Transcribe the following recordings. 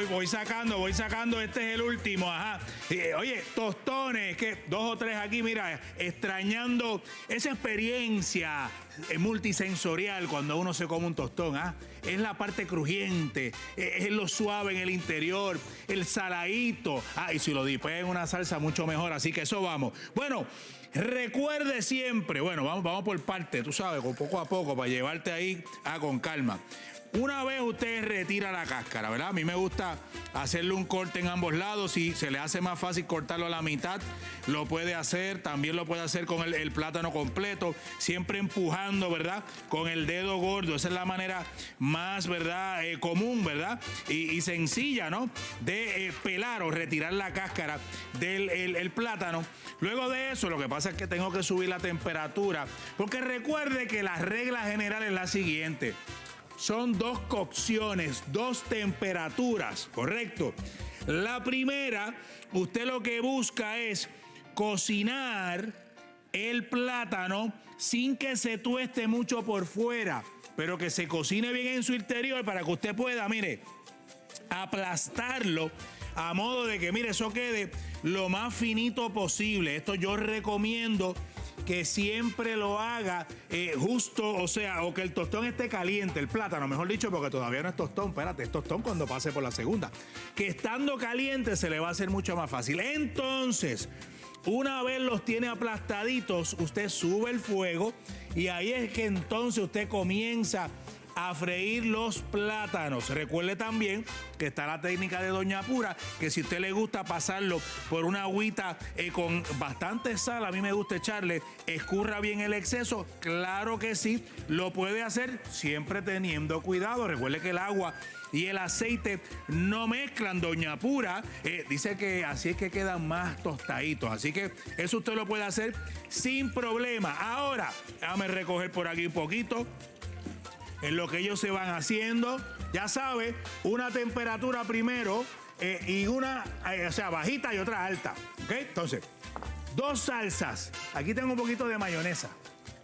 voy sacando, este es el último, ajá. Oye, tostones, que 2 o 3 aquí, mira, extrañando esa experiencia multisensorial cuando uno se come un tostón, ¿ah? Es la parte crujiente, es lo suave en el interior, el saladito, y si lo dipen en una salsa mucho mejor, así que eso vamos. Bueno, recuerde siempre, bueno, vamos por parte, tú sabes, con poco a poco, para llevarte ahí con calma. Una vez usted retira la cáscara, ¿verdad? A mí me gusta hacerle un corte en ambos lados. Si se le hace más fácil cortarlo a la mitad, lo puede hacer. También lo puede hacer con el plátano completo, siempre empujando, ¿verdad? Con el dedo gordo. Esa es la manera más, ¿verdad? Común, ¿verdad? Y sencilla, ¿no? De pelar o retirar la cáscara del el plátano. Luego de eso, lo que pasa es que tengo que subir la temperatura, porque recuerde que la regla general es la siguiente. Son 2 cocciones, 2 temperaturas, ¿correcto? La primera, usted lo que busca es cocinar el plátano sin que se tueste mucho por fuera, pero que se cocine bien en su interior para que usted pueda, mire, aplastarlo a modo de que, mire, eso quede lo más finito posible. Esto yo recomiendo que siempre lo haga justo, o sea, o que el tostón esté caliente, el plátano, mejor dicho, porque todavía no es tostón, espérate, es tostón cuando pase por la segunda. Que estando caliente se le va a hacer mucho más fácil. Entonces, una vez los tiene aplastaditos, usted sube el fuego y ahí es que entonces usted comienza a freír los plátanos. Recuerde también que está la técnica de Doña Pura, que si a usted le gusta pasarlo por una agüita con bastante sal, a mí me gusta echarle, escurra bien el exceso, claro que sí, lo puede hacer siempre teniendo cuidado. Recuerde que el agua y el aceite no mezclan. Doña Pura dice que así es que quedan más tostaditos, así que eso usted lo puede hacer sin problema. Ahora, déjame recoger por aquí un poquito. En lo que ellos se van haciendo, ya sabe, una temperatura primero y una, o sea, bajita y otra alta, ¿ok? Entonces, 2 salsas. Aquí tengo un poquito de mayonesa,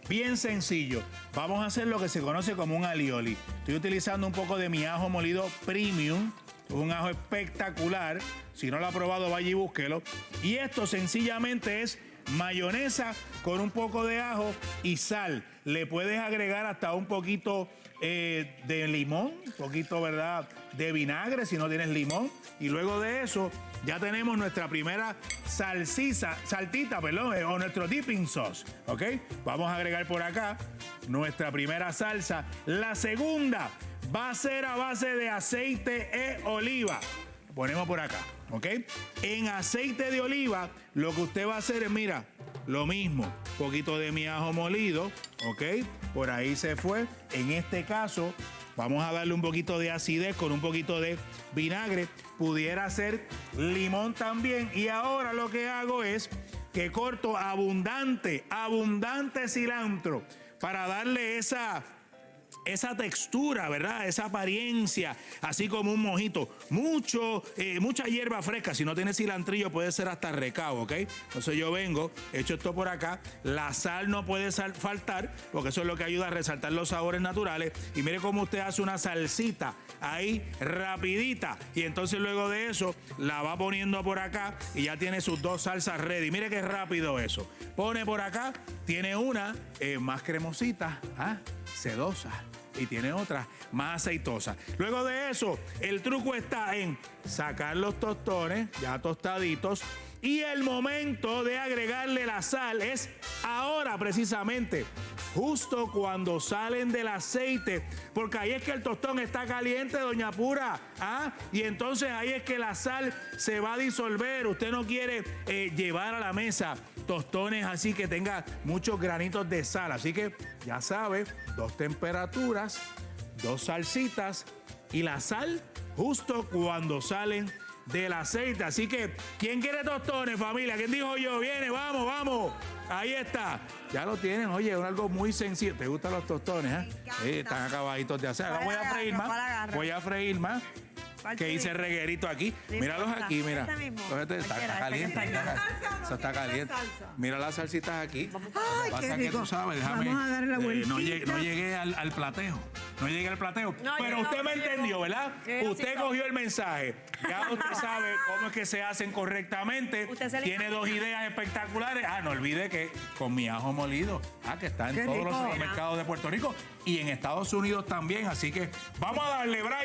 bien sencillo. Vamos a hacer lo que se conoce como un alioli. Estoy utilizando un poco de mi ajo molido premium, un ajo espectacular. Si no lo ha probado, vaya y búsquelo. Y esto sencillamente es mayonesa con un poco de ajo y sal. Le puedes agregar hasta un poquito de limón, un poquito, ¿verdad?, de vinagre si no tienes limón. Y luego de eso ya tenemos nuestra primera saltita, o nuestro dipping sauce, ¿ok? Vamos a agregar por acá nuestra primera salsa. La segunda va a ser a base de aceite de oliva. Ponemos por acá, ¿ok? En aceite de oliva, lo que usted va a hacer es, mira, lo mismo, poquito de mi ajo molido, ¿ok? Por ahí se fue. En este caso, vamos a darle un poquito de acidez con un poquito de vinagre. Pudiera ser limón también. Y ahora lo que hago es que corto abundante cilantro para darle esa textura, ¿verdad? Esa apariencia, así como un mojito. Mucha hierba fresca. Si no tiene cilantrillo, puede ser hasta recao, ¿ok? Entonces yo vengo, echo esto por acá. La sal no puede faltar, porque eso es lo que ayuda a resaltar los sabores naturales. Y mire cómo usted hace una salsita ahí rapidita. Y entonces luego de eso, la va poniendo por acá y ya tiene sus 2 salsas ready. Mire qué rápido eso. Pone por acá, tiene una más cremosita, sedosa. Y tiene otra más aceitosa. Luego de eso, el truco está en sacar los tostones ya tostaditos. Y el momento de agregarle la sal es ahora precisamente, justo cuando salen del aceite, porque ahí es que el tostón está caliente, Doña Pura, y entonces ahí es que la sal se va a disolver. Usted no quiere llevar a la mesa tostones así que tenga muchos granitos de sal, así que ya sabe, 2 temperaturas, 2 salsitas y la sal justo cuando salen del aceite. Así que, ¿quién quiere tostones, familia? ¿Quién dijo yo? Viene, vamos. Ahí está. Ya lo tienen. Oye, es algo muy sencillo. ¿Te gustan los tostones? Están acabaditos de hacer. Ahora voy a freír más. que hice reguerito aquí. Míralos aquí, mira. Está caliente. Eso está caliente. Mira las salsitas aquí. Ay, Pasa qué que rico. tú sabes, déjame. Vamos a darle la vueltita. No llegué al plateo. No llegué al plateo. No, pero usted me entendió, ¿verdad? Usted cogió el mensaje. Ya usted sabe cómo es que se hacen correctamente. Tiene 2 ideas espectaculares. No olvide que con mi ajo molido. Que está en todos los supermercados de Puerto Rico y en Estados Unidos también. Así que vamos a darle, Brian.